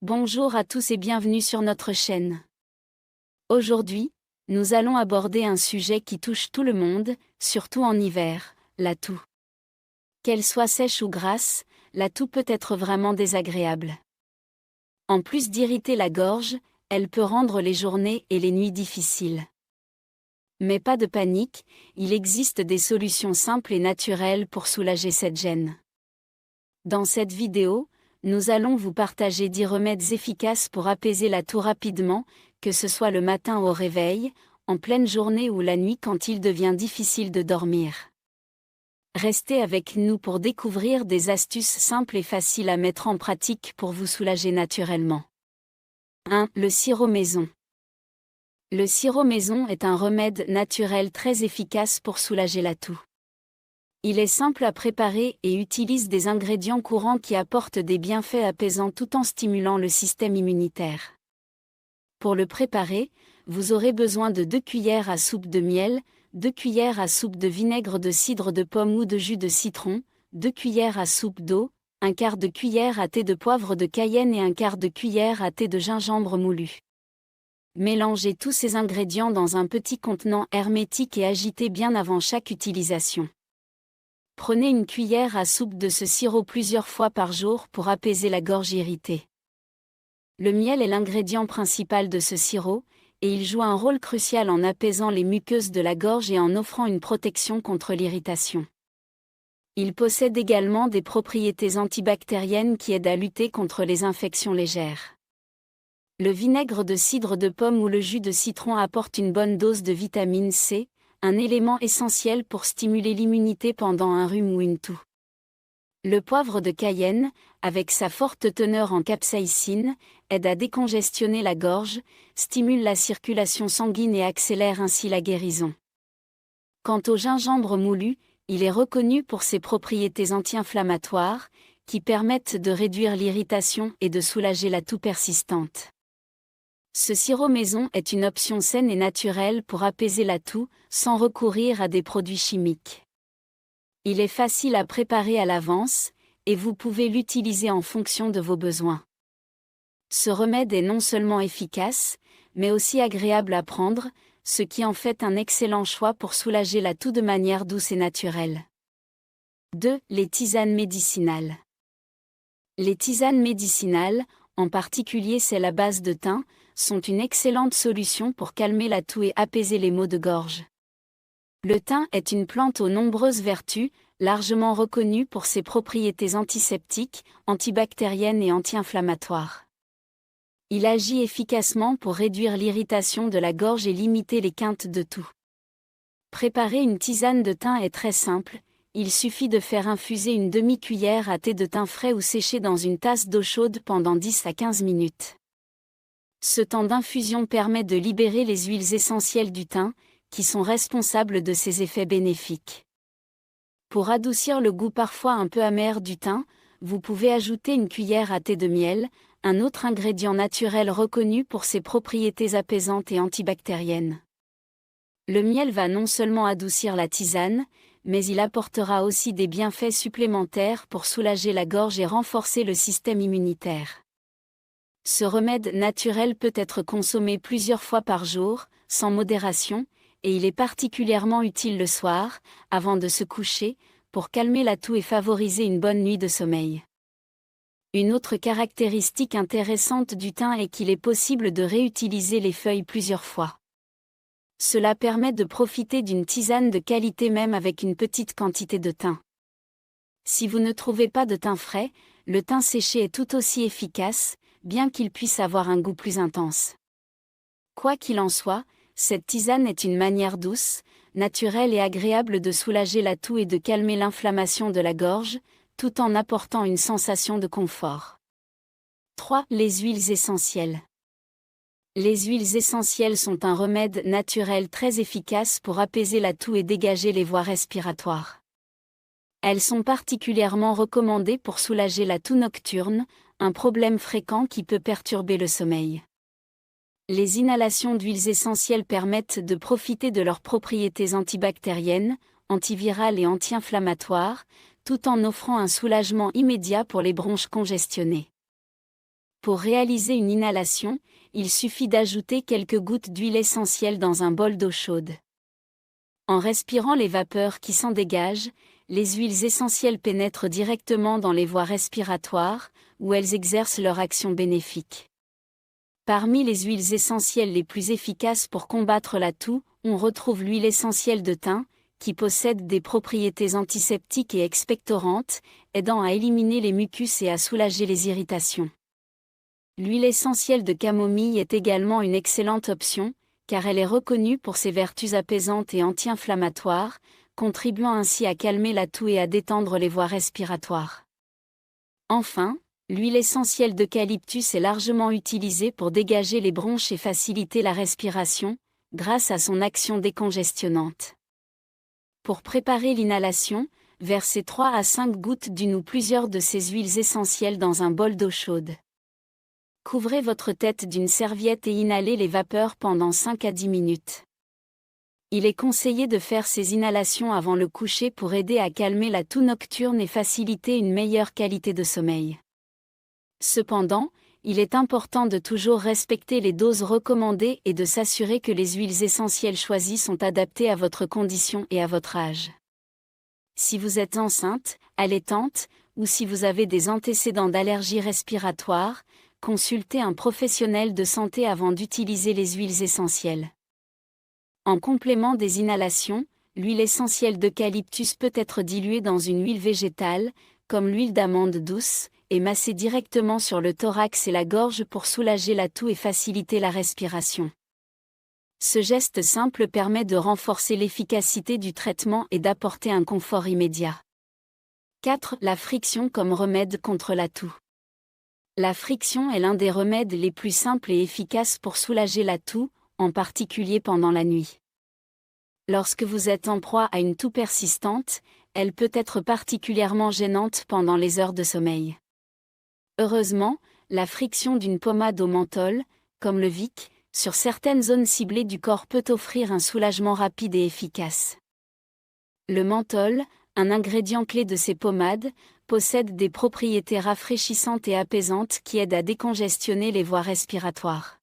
Bonjour à tous et bienvenue sur notre chaîne. Aujourd'hui, nous allons aborder un sujet qui touche tout le monde, surtout en hiver, la toux. Qu'elle soit sèche ou grasse, la toux peut être vraiment désagréable. En plus d'irriter la gorge, elle peut rendre les journées et les nuits difficiles. Mais pas de panique, il existe des solutions simples et naturelles pour soulager cette gêne. Dans cette vidéo, nous allons vous partager 10 remèdes efficaces pour apaiser la toux rapidement, que ce soit le matin au réveil, en pleine journée ou la nuit quand il devient difficile de dormir. Restez avec nous pour découvrir des astuces simples et faciles à mettre en pratique pour vous soulager naturellement. 1. Le sirop maison. Le sirop maison est un remède naturel très efficace pour soulager la toux. Il est simple à préparer et utilise des ingrédients courants qui apportent des bienfaits apaisants tout en stimulant le système immunitaire. Pour le préparer, vous aurez besoin de 2 cuillères à soupe de miel, 2 cuillères à soupe de vinaigre de cidre de pomme ou de jus de citron, 2 cuillères à soupe d'eau, un quart de cuillère à thé de poivre de Cayenne et un quart de cuillère à thé de gingembre moulu. Mélangez tous ces ingrédients dans un petit contenant hermétique et agitez bien avant chaque utilisation. Prenez une cuillère à soupe de ce sirop plusieurs fois par jour pour apaiser la gorge irritée. Le miel est l'ingrédient principal de ce sirop, et il joue un rôle crucial en apaisant les muqueuses de la gorge et en offrant une protection contre l'irritation. Il possède également des propriétés antibactériennes qui aident à lutter contre les infections légères. Le vinaigre de cidre de pomme ou le jus de citron apporte une bonne dose de vitamine C, un élément essentiel pour stimuler l'immunité pendant un rhume ou une toux. Le poivre de Cayenne, avec sa forte teneur en capsaïcine, aide à décongestionner la gorge, stimule la circulation sanguine et accélère ainsi la guérison. Quant au gingembre moulu, il est reconnu pour ses propriétés anti-inflammatoires, qui permettent de réduire l'irritation et de soulager la toux persistante. Ce sirop maison est une option saine et naturelle pour apaiser la toux, sans recourir à des produits chimiques. Il est facile à préparer à l'avance, et vous pouvez l'utiliser en fonction de vos besoins. Ce remède est non seulement efficace, mais aussi agréable à prendre, ce qui en fait un excellent choix pour soulager la toux de manière douce et naturelle. 2. Les tisanes médicinales. Les tisanes médicinales, en particulier celles à base de thym, sont une excellente solution pour calmer la toux et apaiser les maux de gorge. Le thym est une plante aux nombreuses vertus, largement reconnue pour ses propriétés antiseptiques, antibactériennes et anti-inflammatoires. Il agit efficacement pour réduire l'irritation de la gorge et limiter les quintes de toux. Préparer une tisane de thym est très simple, il suffit de faire infuser une demi-cuillère à thé de thym frais ou séché dans une tasse d'eau chaude pendant 10 à 15 minutes. Ce temps d'infusion permet de libérer les huiles essentielles du thym, qui sont responsables de ses effets bénéfiques. Pour adoucir le goût parfois un peu amer du thym, vous pouvez ajouter une cuillère à thé de miel, un autre ingrédient naturel reconnu pour ses propriétés apaisantes et antibactériennes. Le miel va non seulement adoucir la tisane, mais il apportera aussi des bienfaits supplémentaires pour soulager la gorge et renforcer le système immunitaire. Ce remède naturel peut être consommé plusieurs fois par jour, sans modération, et il est particulièrement utile le soir, avant de se coucher, pour calmer la toux et favoriser une bonne nuit de sommeil. Une autre caractéristique intéressante du thym est qu'il est possible de réutiliser les feuilles plusieurs fois. Cela permet de profiter d'une tisane de qualité même avec une petite quantité de thym. Si vous ne trouvez pas de thym frais, le thym séché est tout aussi efficace, bien qu'il puisse avoir un goût plus intense. Quoi qu'il en soit, cette tisane est une manière douce, naturelle et agréable de soulager la toux et de calmer l'inflammation de la gorge, tout en apportant une sensation de confort. 3. Les huiles essentielles. Les huiles essentielles sont un remède naturel très efficace pour apaiser la toux et dégager les voies respiratoires. Elles sont particulièrement recommandées pour soulager la toux nocturne, un problème fréquent qui peut perturber le sommeil. Les inhalations d'huiles essentielles permettent de profiter de leurs propriétés antibactériennes, antivirales et anti-inflammatoires, tout en offrant un soulagement immédiat pour les bronches congestionnées. Pour réaliser une inhalation, il suffit d'ajouter quelques gouttes d'huile essentielle dans un bol d'eau chaude. En respirant les vapeurs qui s'en dégagent, les huiles essentielles pénètrent directement dans les voies respiratoires, où elles exercent leur action bénéfique. Parmi les huiles essentielles les plus efficaces pour combattre la toux, on retrouve l'huile essentielle de thym, qui possède des propriétés antiseptiques et expectorantes, aidant à éliminer les mucus et à soulager les irritations. L'huile essentielle de camomille est également une excellente option, car elle est reconnue pour ses vertus apaisantes et anti-inflammatoires, contribuant ainsi à calmer la toux et à détendre les voies respiratoires. Enfin, l'huile essentielle d'eucalyptus est largement utilisée pour dégager les bronches et faciliter la respiration, grâce à son action décongestionnante. Pour préparer l'inhalation, versez 3 à 5 gouttes d'une ou plusieurs de ces huiles essentielles dans un bol d'eau chaude. Couvrez votre tête d'une serviette et inhalez les vapeurs pendant 5 à 10 minutes. Il est conseillé de faire ces inhalations avant le coucher pour aider à calmer la toux nocturne et faciliter une meilleure qualité de sommeil. Cependant, il est important de toujours respecter les doses recommandées et de s'assurer que les huiles essentielles choisies sont adaptées à votre condition et à votre âge. Si vous êtes enceinte, allaitante, ou si vous avez des antécédents d'allergies respiratoires, consultez un professionnel de santé avant d'utiliser les huiles essentielles. En complément des inhalations, l'huile essentielle d'eucalyptus peut être diluée dans une huile végétale, comme l'huile d'amande douce, et massée directement sur le thorax et la gorge pour soulager la toux et faciliter la respiration. Ce geste simple permet de renforcer l'efficacité du traitement et d'apporter un confort immédiat. 4. La friction comme remède contre la toux. La friction est l'un des remèdes les plus simples et efficaces pour soulager la toux, en particulier pendant la nuit. Lorsque vous êtes en proie à une toux persistante, elle peut être particulièrement gênante pendant les heures de sommeil. Heureusement, la friction d'une pommade au menthol, comme le Vic, sur certaines zones ciblées du corps peut offrir un soulagement rapide et efficace. Le menthol, un ingrédient clé de ces pommades, possède des propriétés rafraîchissantes et apaisantes qui aident à décongestionner les voies respiratoires.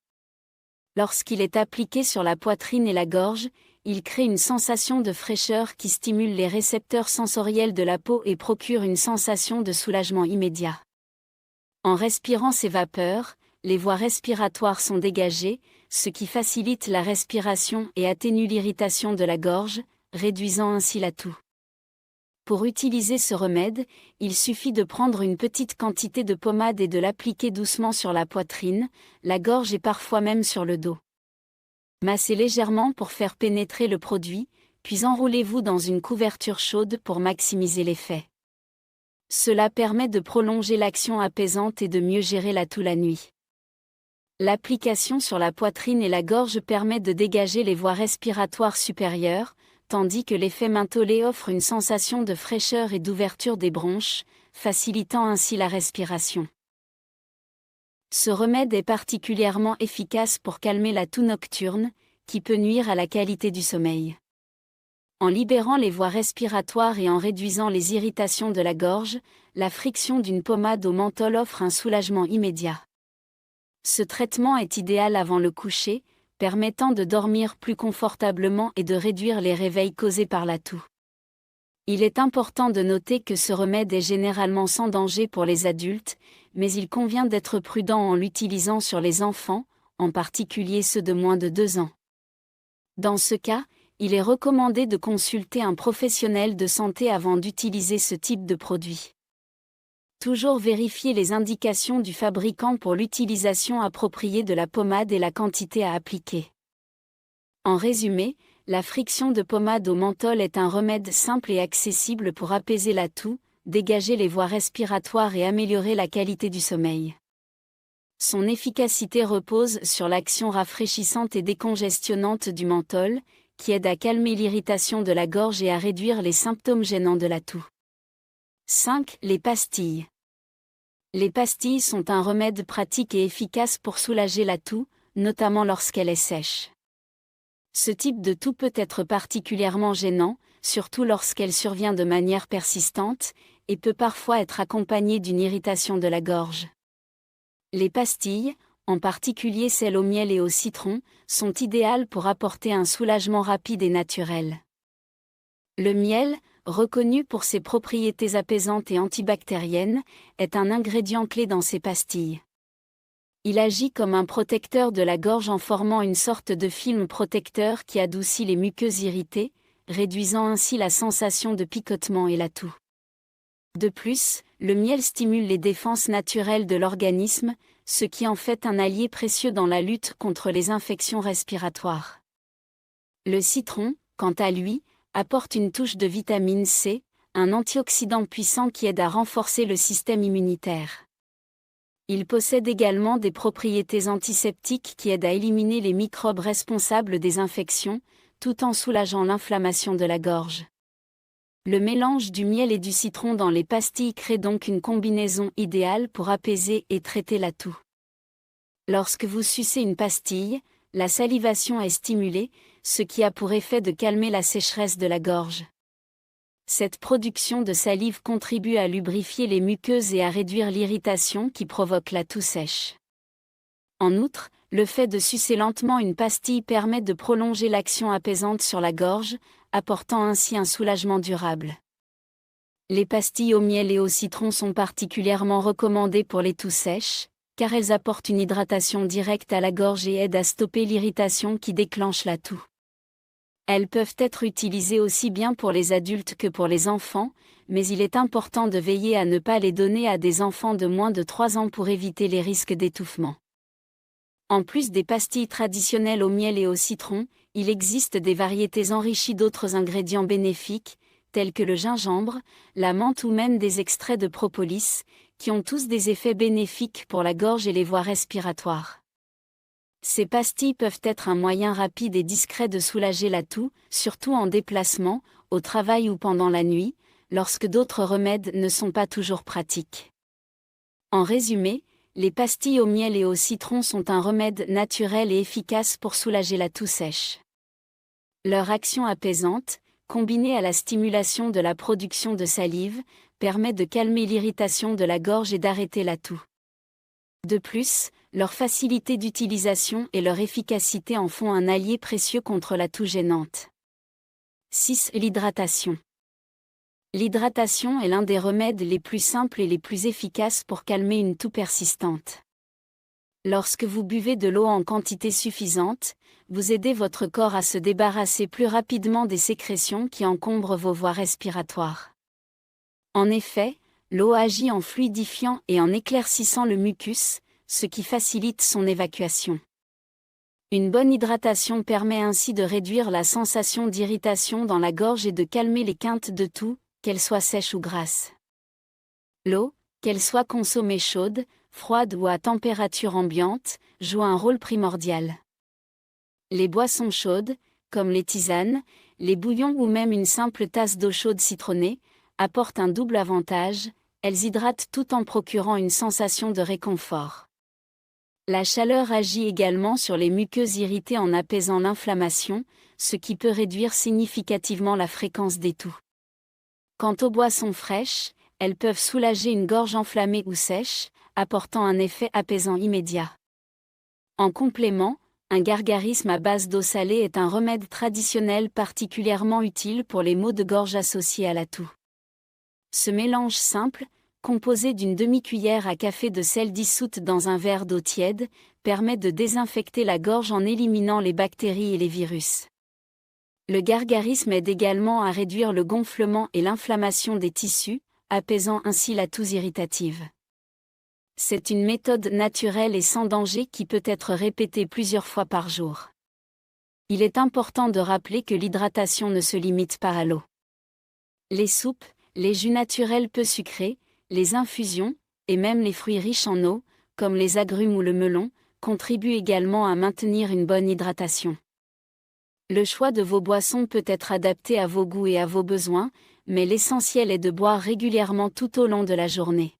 Lorsqu'il est appliqué sur la poitrine et la gorge, il crée une sensation de fraîcheur qui stimule les récepteurs sensoriels de la peau et procure une sensation de soulagement immédiat. En respirant ces vapeurs, les voies respiratoires sont dégagées, ce qui facilite la respiration et atténue l'irritation de la gorge, réduisant ainsi la toux. Pour utiliser ce remède, il suffit de prendre une petite quantité de pommade et de l'appliquer doucement sur la poitrine, la gorge et parfois même sur le dos. Massez légèrement pour faire pénétrer le produit, puis enroulez-vous dans une couverture chaude pour maximiser l'effet. Cela permet de prolonger l'action apaisante et de mieux gérer la toux la nuit. L'application sur la poitrine et la gorge permet de dégager les voies respiratoires supérieures, tandis que l'effet mentholé offre une sensation de fraîcheur et d'ouverture des bronches, facilitant ainsi la respiration. Ce remède est particulièrement efficace pour calmer la toux nocturne, qui peut nuire à la qualité du sommeil. En libérant les voies respiratoires et en réduisant les irritations de la gorge, la friction d'une pommade au menthol offre un soulagement immédiat. Ce traitement est idéal avant le coucher, permettant de dormir plus confortablement et de réduire les réveils causés par la toux. Il est important de noter que ce remède est généralement sans danger pour les adultes, mais il convient d'être prudent en l'utilisant sur les enfants, en particulier ceux de moins de 2 ans. Dans ce cas, il est recommandé de consulter un professionnel de santé avant d'utiliser ce type de produit. Toujours vérifier les indications du fabricant pour l'utilisation appropriée de la pommade et la quantité à appliquer. En résumé, la friction de pommade au menthol est un remède simple et accessible pour apaiser la toux, dégager les voies respiratoires et améliorer la qualité du sommeil. Son efficacité repose sur l'action rafraîchissante et décongestionnante du menthol, qui aide à calmer l'irritation de la gorge et à réduire les symptômes gênants de la toux. 5. Les pastilles. Les pastilles sont un remède pratique et efficace pour soulager la toux, notamment lorsqu'elle est sèche. Ce type de toux peut être particulièrement gênant, surtout lorsqu'elle survient de manière persistante, et peut parfois être accompagnée d'une irritation de la gorge. Les pastilles, en particulier celles au miel et au citron, sont idéales pour apporter un soulagement rapide et naturel. Le miel, reconnu pour ses propriétés apaisantes et antibactériennes, est un ingrédient clé dans ces pastilles. Il agit comme un protecteur de la gorge en formant une sorte de film protecteur qui adoucit les muqueuses irritées, réduisant ainsi la sensation de picotement et la toux. De plus, le miel stimule les défenses naturelles de l'organisme, ce qui en fait un allié précieux dans la lutte contre les infections respiratoires. Le citron, quant à lui, apporte une touche de vitamine C, un antioxydant puissant qui aide à renforcer le système immunitaire. Il possède également des propriétés antiseptiques qui aident à éliminer les microbes responsables des infections, tout en soulageant l'inflammation de la gorge. Le mélange du miel et du citron dans les pastilles crée donc une combinaison idéale pour apaiser et traiter la toux. Lorsque vous sucez une pastille, la salivation est stimulée, ce qui a pour effet de calmer la sécheresse de la gorge. Cette production de salive contribue à lubrifier les muqueuses et à réduire l'irritation qui provoque la toux sèche. En outre, le fait de sucer lentement une pastille permet de prolonger l'action apaisante sur la gorge, apportant ainsi un soulagement durable. Les pastilles au miel et au citron sont particulièrement recommandées pour les toux sèches, car elles apportent une hydratation directe à la gorge et aident à stopper l'irritation qui déclenche la toux. Elles peuvent être utilisées aussi bien pour les adultes que pour les enfants, mais il est important de veiller à ne pas les donner à des enfants de moins de 3 ans pour éviter les risques d'étouffement. En plus des pastilles traditionnelles au miel et au citron, il existe des variétés enrichies d'autres ingrédients bénéfiques, tels que le gingembre, la menthe ou même des extraits de propolis, qui ont tous des effets bénéfiques pour la gorge et les voies respiratoires. Ces pastilles peuvent être un moyen rapide et discret de soulager la toux, surtout en déplacement, au travail ou pendant la nuit, lorsque d'autres remèdes ne sont pas toujours pratiques. En résumé, les pastilles au miel et au citron sont un remède naturel et efficace pour soulager la toux sèche. Leur action apaisante, combinée à la stimulation de la production de salive, permet de calmer l'irritation de la gorge et d'arrêter la toux. De plus, leur facilité d'utilisation et leur efficacité en font un allié précieux contre la toux gênante. 6. L'hydratation. L'hydratation est l'un des remèdes les plus simples et les plus efficaces pour calmer une toux persistante. Lorsque vous buvez de l'eau en quantité suffisante, vous aidez votre corps à se débarrasser plus rapidement des sécrétions qui encombrent vos voies respiratoires. En effet, l'eau agit en fluidifiant et en éclaircissant le mucus, ce qui facilite son évacuation. Une bonne hydratation permet ainsi de réduire la sensation d'irritation dans la gorge et de calmer les quintes de toux, qu'elles soient sèches ou grasses. L'eau, qu'elle soit consommée chaude, froide ou à température ambiante, joue un rôle primordial. Les boissons chaudes, comme les tisanes, les bouillons ou même une simple tasse d'eau chaude citronnée, apportent un double avantage, elles hydratent tout en procurant une sensation de réconfort. La chaleur agit également sur les muqueuses irritées en apaisant l'inflammation, ce qui peut réduire significativement la fréquence des toux. Quant aux boissons fraîches, elles peuvent soulager une gorge enflammée ou sèche, apportant un effet apaisant immédiat. En complément, un gargarisme à base d'eau salée est un remède traditionnel particulièrement utile pour les maux de gorge associés à la toux. Ce mélange simple, composé d'une demi-cuillère à café de sel dissoute dans un verre d'eau tiède, permet de désinfecter la gorge en éliminant les bactéries et les virus. Le gargarisme aide également à réduire le gonflement et l'inflammation des tissus, apaisant ainsi la toux irritative. C'est une méthode naturelle et sans danger qui peut être répétée plusieurs fois par jour. Il est important de rappeler que l'hydratation ne se limite pas à l'eau. Les soupes, les jus naturels peu sucrés, les infusions, et même les fruits riches en eau, comme les agrumes ou le melon, contribuent également à maintenir une bonne hydratation. Le choix de vos boissons peut être adapté à vos goûts et à vos besoins, mais l'essentiel est de boire régulièrement tout au long de la journée.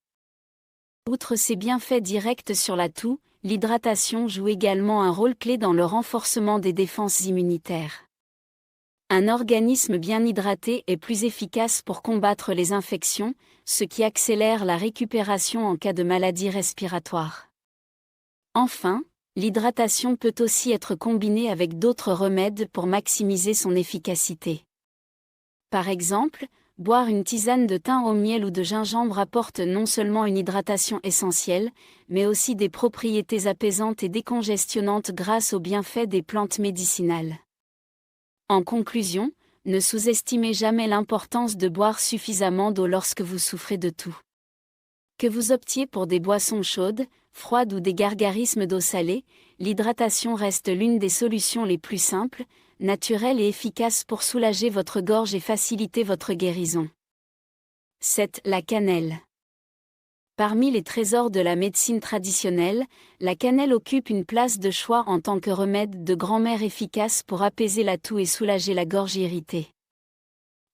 Outre ses bienfaits directs sur la toux, l'hydratation joue également un rôle clé dans le renforcement des défenses immunitaires. Un organisme bien hydraté est plus efficace pour combattre les infections, ce qui accélère la récupération en cas de maladie respiratoire. Enfin, l'hydratation peut aussi être combinée avec d'autres remèdes pour maximiser son efficacité. Par exemple, boire une tisane de thym au miel ou de gingembre apporte non seulement une hydratation essentielle, mais aussi des propriétés apaisantes et décongestionnantes grâce aux bienfaits des plantes médicinales. En conclusion, ne sous-estimez jamais l'importance de boire suffisamment d'eau lorsque vous souffrez de toux. Que vous optiez pour des boissons chaudes, froides ou des gargarismes d'eau salée, l'hydratation reste l'une des solutions les plus simples, naturelles et efficaces pour soulager votre gorge et faciliter votre guérison. 7. La cannelle. Parmi les trésors de la médecine traditionnelle, la cannelle occupe une place de choix en tant que remède de grand-mère efficace pour apaiser la toux et soulager la gorge irritée.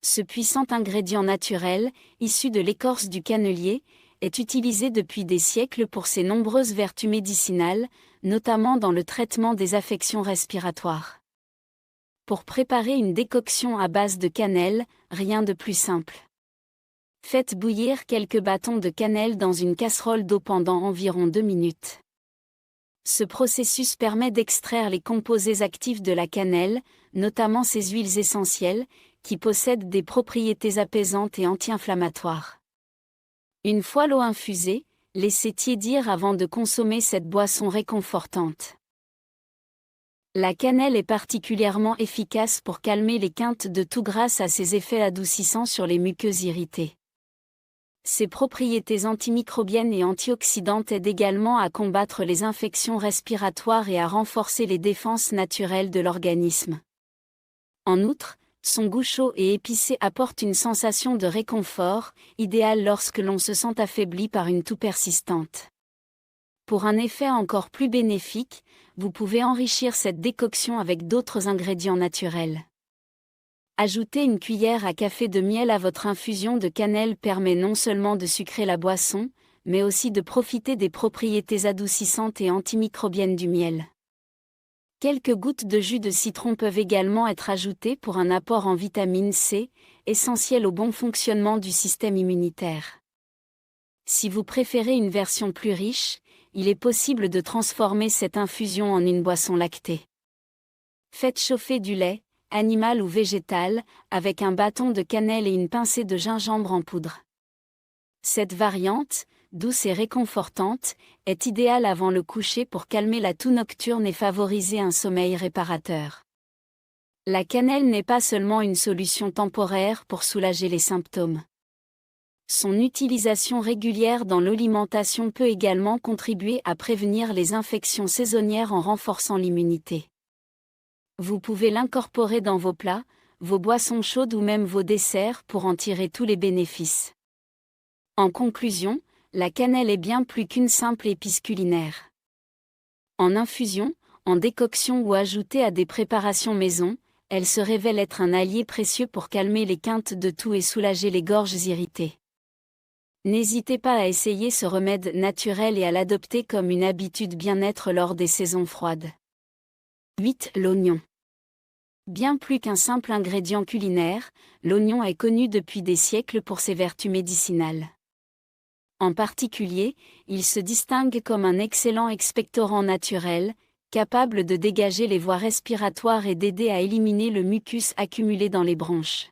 Ce puissant ingrédient naturel, issu de l'écorce du cannelier, est utilisé depuis des siècles pour ses nombreuses vertus médicinales, notamment dans le traitement des affections respiratoires. Pour préparer une décoction à base de cannelle, rien de plus simple. Faites bouillir quelques bâtons de cannelle dans une casserole d'eau pendant environ 2 minutes. Ce processus permet d'extraire les composés actifs de la cannelle, notamment ses huiles essentielles, qui possèdent des propriétés apaisantes et anti-inflammatoires. Une fois l'eau infusée, laissez tiédir avant de consommer cette boisson réconfortante. La cannelle est particulièrement efficace pour calmer les quintes de toux grâce à ses effets adoucissants sur les muqueuses irritées. Ses propriétés antimicrobiennes et antioxydantes aident également à combattre les infections respiratoires et à renforcer les défenses naturelles de l'organisme. En outre, son goût chaud et épicé apporte une sensation de réconfort, idéale lorsque l'on se sent affaibli par une toux persistante. Pour un effet encore plus bénéfique, vous pouvez enrichir cette décoction avec d'autres ingrédients naturels. Ajouter une cuillère à café de miel à votre infusion de cannelle permet non seulement de sucrer la boisson, mais aussi de profiter des propriétés adoucissantes et antimicrobiennes du miel. Quelques gouttes de jus de citron peuvent également être ajoutées pour un apport en vitamine C, essentiel au bon fonctionnement du système immunitaire. Si vous préférez une version plus riche, il est possible de transformer cette infusion en une boisson lactée. Faites chauffer du lait, animal ou végétal, avec un bâton de cannelle et une pincée de gingembre en poudre. Cette variante, douce et réconfortante, est idéale avant le coucher pour calmer la toux nocturne et favoriser un sommeil réparateur. La cannelle n'est pas seulement une solution temporaire pour soulager les symptômes. Son utilisation régulière dans l'alimentation peut également contribuer à prévenir les infections saisonnières en renforçant l'immunité. Vous pouvez l'incorporer dans vos plats, vos boissons chaudes ou même vos desserts pour en tirer tous les bénéfices. En conclusion, la cannelle est bien plus qu'une simple épice culinaire. En infusion, en décoction ou ajoutée à des préparations maison, elle se révèle être un allié précieux pour calmer les quintes de toux et soulager les gorges irritées. N'hésitez pas à essayer ce remède naturel et à l'adopter comme une habitude bien-être lors des saisons froides. 8. L'oignon. Bien plus qu'un simple ingrédient culinaire, l'oignon est connu depuis des siècles pour ses vertus médicinales. En particulier, il se distingue comme un excellent expectorant naturel, capable de dégager les voies respiratoires et d'aider à éliminer le mucus accumulé dans les bronches.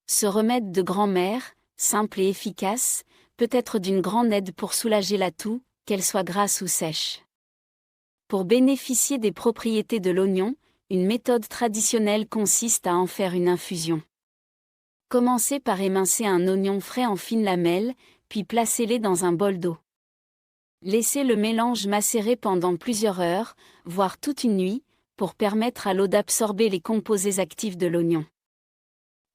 Ce remède de grand-mère, simple et efficace, peut être d'une grande aide pour soulager la toux, qu'elle soit grasse ou sèche. Pour bénéficier des propriétés de l'oignon, une méthode traditionnelle consiste à en faire une infusion. Commencez par émincer un oignon frais en fines lamelles, puis placez-les dans un bol d'eau. Laissez le mélange macérer pendant plusieurs heures, voire toute une nuit, pour permettre à l'eau d'absorber les composés actifs de l'oignon.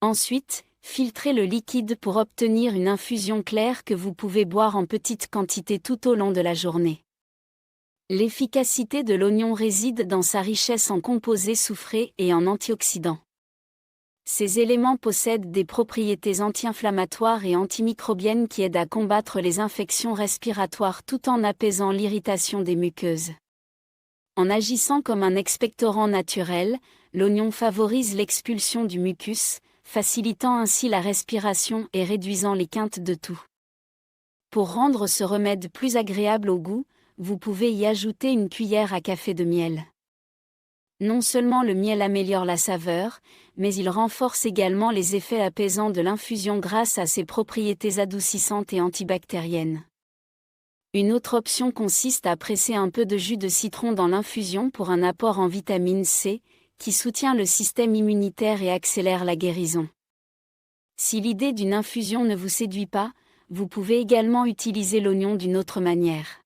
Ensuite, filtrez le liquide pour obtenir une infusion claire que vous pouvez boire en petites quantités tout au long de la journée. L'efficacité de l'oignon réside dans sa richesse en composés soufrés et en antioxydants. Ces éléments possèdent des propriétés anti-inflammatoires et antimicrobiennes qui aident à combattre les infections respiratoires tout en apaisant l'irritation des muqueuses. En agissant comme un expectorant naturel, l'oignon favorise l'expulsion du mucus, facilitant ainsi la respiration et réduisant les quintes de toux. Pour rendre ce remède plus agréable au goût, vous pouvez y ajouter une cuillère à café de miel. Non seulement le miel améliore la saveur, mais il renforce également les effets apaisants de l'infusion grâce à ses propriétés adoucissantes et antibactériennes. Une autre option consiste à presser un peu de jus de citron dans l'infusion pour un apport en vitamine C, qui soutient le système immunitaire et accélère la guérison. Si l'idée d'une infusion ne vous séduit pas, vous pouvez également utiliser l'oignon d'une autre manière.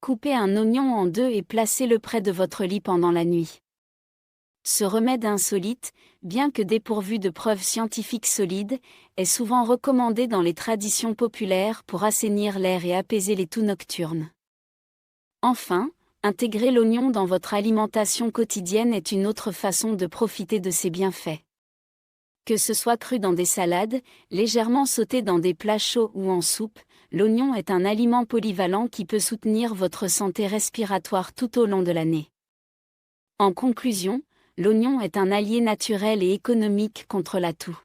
Coupez un oignon en deux et placez-le près de votre lit pendant la nuit. Ce remède insolite, bien que dépourvu de preuves scientifiques solides, est souvent recommandé dans les traditions populaires pour assainir l'air et apaiser les toux nocturnes. Enfin, intégrer l'oignon dans votre alimentation quotidienne est une autre façon de profiter de ses bienfaits. Que ce soit cru dans des salades, légèrement sauté dans des plats chauds ou en soupe, l'oignon est un aliment polyvalent qui peut soutenir votre santé respiratoire tout au long de l'année. En conclusion, l'oignon est un allié naturel et économique contre la toux.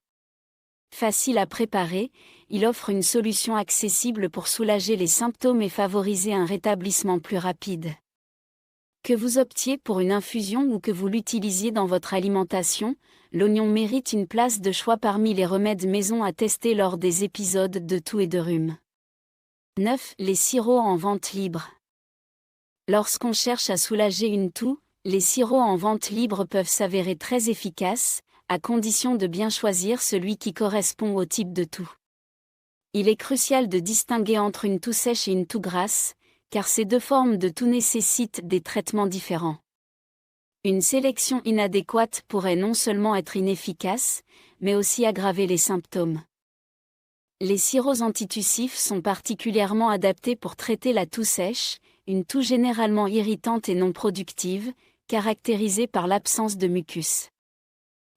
Facile à préparer, il offre une solution accessible pour soulager les symptômes et favoriser un rétablissement plus rapide. Que vous optiez pour une infusion ou que vous l'utilisiez dans votre alimentation, l'oignon mérite une place de choix parmi les remèdes maison à tester lors des épisodes de toux et de rhume. 9. Les sirops en vente libre. Lorsqu'on cherche à soulager une toux, les sirops en vente libre peuvent s'avérer très efficaces, à condition de bien choisir celui qui correspond au type de toux. Il est crucial de distinguer entre une toux sèche et une toux grasse, car ces deux formes de toux nécessitent des traitements différents. Une sélection inadéquate pourrait non seulement être inefficace, mais aussi aggraver les symptômes. Les sirops antitussifs sont particulièrement adaptés pour traiter la toux sèche, une toux généralement irritante et non productive, caractérisée par l'absence de mucus.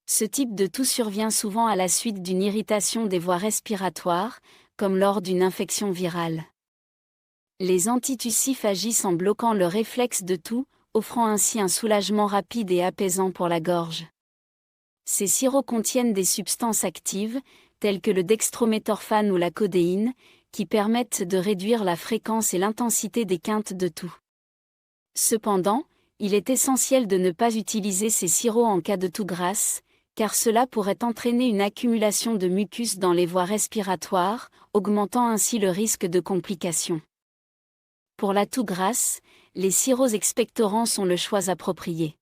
Ce type de toux survient souvent à la suite d'une irritation des voies respiratoires, comme lors d'une infection virale. Les antitussifs agissent en bloquant le réflexe de toux, offrant ainsi un soulagement rapide et apaisant pour la gorge. Ces sirops contiennent des substances actives, telles que le dextrométhorphane ou la codéine, qui permettent de réduire la fréquence et l'intensité des quintes de toux. Cependant, il est essentiel de ne pas utiliser ces sirops en cas de toux grasse, car cela pourrait entraîner une accumulation de mucus dans les voies respiratoires, augmentant ainsi le risque de complications. Pour la toux grasse, les sirops expectorants sont le choix approprié.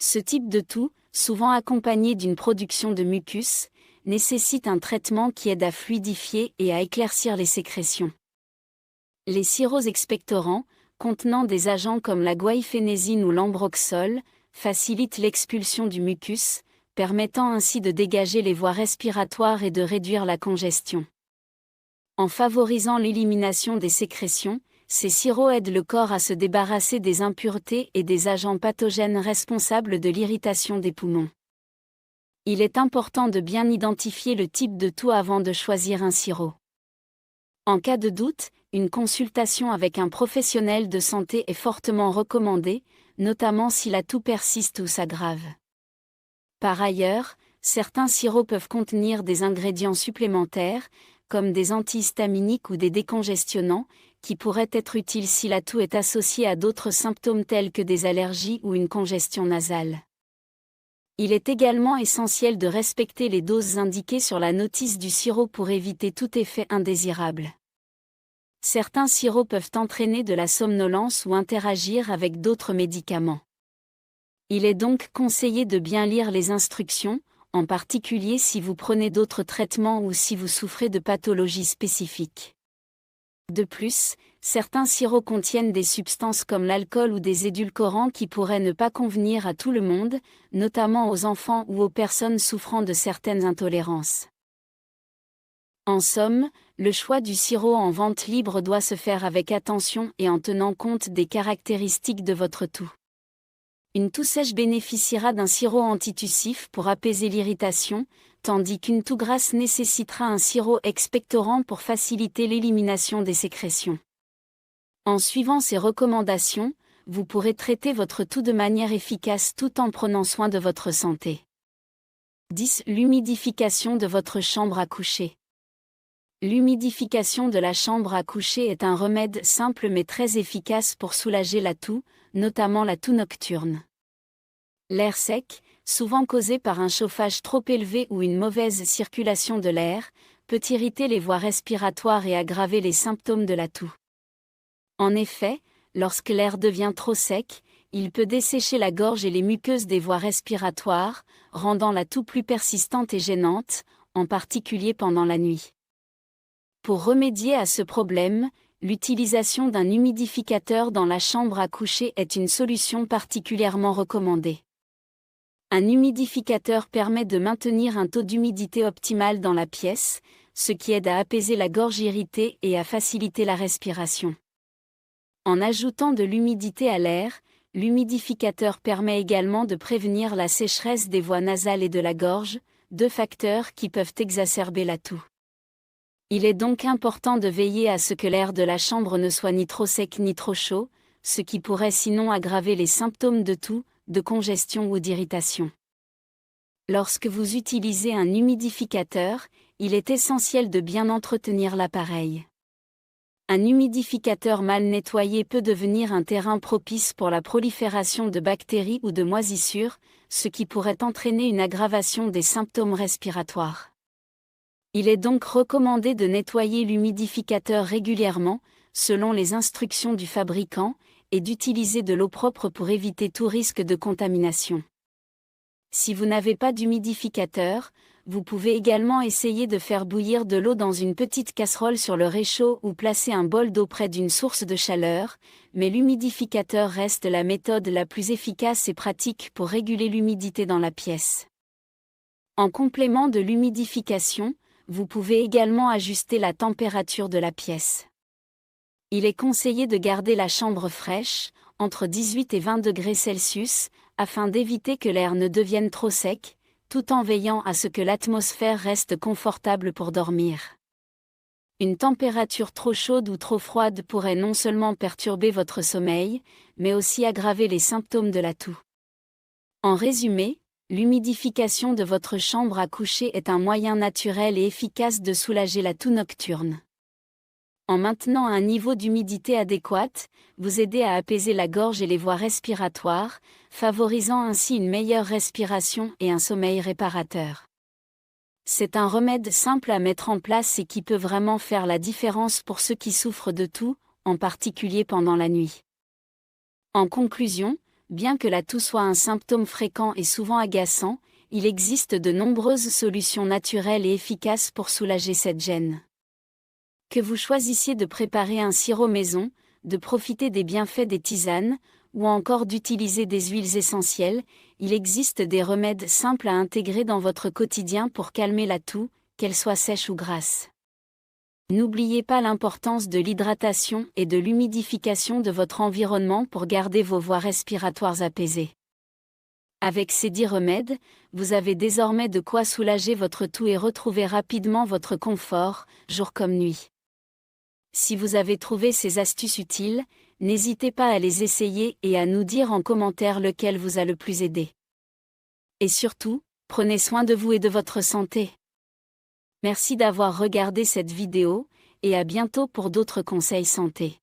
Ce type de toux, souvent accompagné d'une production de mucus, nécessite un traitement qui aide à fluidifier et à éclaircir les sécrétions. Les sirops expectorants, contenant des agents comme la guaifénésine ou l'ambroxol, facilitent l'expulsion du mucus, permettant ainsi de dégager les voies respiratoires et de réduire la congestion. En favorisant l'élimination des sécrétions, ces sirops aident le corps à se débarrasser des impuretés et des agents pathogènes responsables de l'irritation des poumons. Il est important de bien identifier le type de toux avant de choisir un sirop. En cas de doute, une consultation avec un professionnel de santé est fortement recommandée, notamment si la toux persiste ou s'aggrave. Par ailleurs, certains sirops peuvent contenir des ingrédients supplémentaires, comme des antihistaminiques ou des décongestionnants, qui pourraient être utiles si la toux est associée à d'autres symptômes tels que des allergies ou une congestion nasale. Il est également essentiel de respecter les doses indiquées sur la notice du sirop pour éviter tout effet indésirable. Certains sirops peuvent entraîner de la somnolence ou interagir avec d'autres médicaments. Il est donc conseillé de bien lire les instructions, en particulier si vous prenez d'autres traitements ou si vous souffrez de pathologies spécifiques. De plus, certains sirops contiennent des substances comme l'alcool ou des édulcorants qui pourraient ne pas convenir à tout le monde, notamment aux enfants ou aux personnes souffrant de certaines intolérances. En somme, le choix du sirop en vente libre doit se faire avec attention et en tenant compte des caractéristiques de votre toux. Une toux sèche bénéficiera d'un sirop antitussif pour apaiser l'irritation, tandis qu'une toux grasse nécessitera un sirop expectorant pour faciliter l'élimination des sécrétions. En suivant ces recommandations, vous pourrez traiter votre toux de manière efficace tout en prenant soin de votre santé. 10. L'humidification de votre chambre à coucher. L'humidification de la chambre à coucher est un remède simple mais très efficace pour soulager la toux, notamment la toux nocturne. L'air sec, souvent causé par un chauffage trop élevé ou une mauvaise circulation de l'air, peut irriter les voies respiratoires et aggraver les symptômes de la toux. En effet, lorsque l'air devient trop sec, il peut dessécher la gorge et les muqueuses des voies respiratoires, rendant la toux plus persistante et gênante, en particulier pendant la nuit. Pour remédier à ce problème, l'utilisation d'un humidificateur dans la chambre à coucher est une solution particulièrement recommandée. Un humidificateur permet de maintenir un taux d'humidité optimal dans la pièce, ce qui aide à apaiser la gorge irritée et à faciliter la respiration. En ajoutant de l'humidité à l'air, l'humidificateur permet également de prévenir la sécheresse des voies nasales et de la gorge, deux facteurs qui peuvent exacerber la toux. Il est donc important de veiller à ce que l'air de la chambre ne soit ni trop sec ni trop chaud, ce qui pourrait sinon aggraver les symptômes de toux, de congestion ou d'irritation. Lorsque vous utilisez un humidificateur, il est essentiel de bien entretenir l'appareil. Un humidificateur mal nettoyé peut devenir un terrain propice pour la prolifération de bactéries ou de moisissures, ce qui pourrait entraîner une aggravation des symptômes respiratoires. Il est donc recommandé de nettoyer l'humidificateur régulièrement, selon les instructions du fabricant, et d'utiliser de l'eau propre pour éviter tout risque de contamination. Si vous n'avez pas d'humidificateur, vous pouvez également essayer de faire bouillir de l'eau dans une petite casserole sur le réchaud ou placer un bol d'eau près d'une source de chaleur, mais l'humidificateur reste la méthode la plus efficace et pratique pour réguler l'humidité dans la pièce. En complément de l'humidification, vous pouvez également ajuster la température de la pièce. Il est conseillé de garder la chambre fraîche, entre 18 et 20 degrés Celsius, afin d'éviter que l'air ne devienne trop sec, tout en veillant à ce que l'atmosphère reste confortable pour dormir. Une température trop chaude ou trop froide pourrait non seulement perturber votre sommeil, mais aussi aggraver les symptômes de la toux. En résumé, l'humidification de votre chambre à coucher est un moyen naturel et efficace de soulager la toux nocturne. En maintenant un niveau d'humidité adéquat, vous aidez à apaiser la gorge et les voies respiratoires, favorisant ainsi une meilleure respiration et un sommeil réparateur. C'est un remède simple à mettre en place et qui peut vraiment faire la différence pour ceux qui souffrent de toux, en particulier pendant la nuit. En conclusion, bien que la toux soit un symptôme fréquent et souvent agaçant, il existe de nombreuses solutions naturelles et efficaces pour soulager cette gêne. Que vous choisissiez de préparer un sirop maison, de profiter des bienfaits des tisanes, ou encore d'utiliser des huiles essentielles, il existe des remèdes simples à intégrer dans votre quotidien pour calmer la toux, qu'elle soit sèche ou grasse. N'oubliez pas l'importance de l'hydratation et de l'humidification de votre environnement pour garder vos voies respiratoires apaisées. Avec ces 10 remèdes, vous avez désormais de quoi soulager votre toux et retrouver rapidement votre confort, jour comme nuit. Si vous avez trouvé ces astuces utiles, n'hésitez pas à les essayer et à nous dire en commentaire lequel vous a le plus aidé. Et surtout, prenez soin de vous et de votre santé. Merci d'avoir regardé cette vidéo, et à bientôt pour d'autres conseils santé.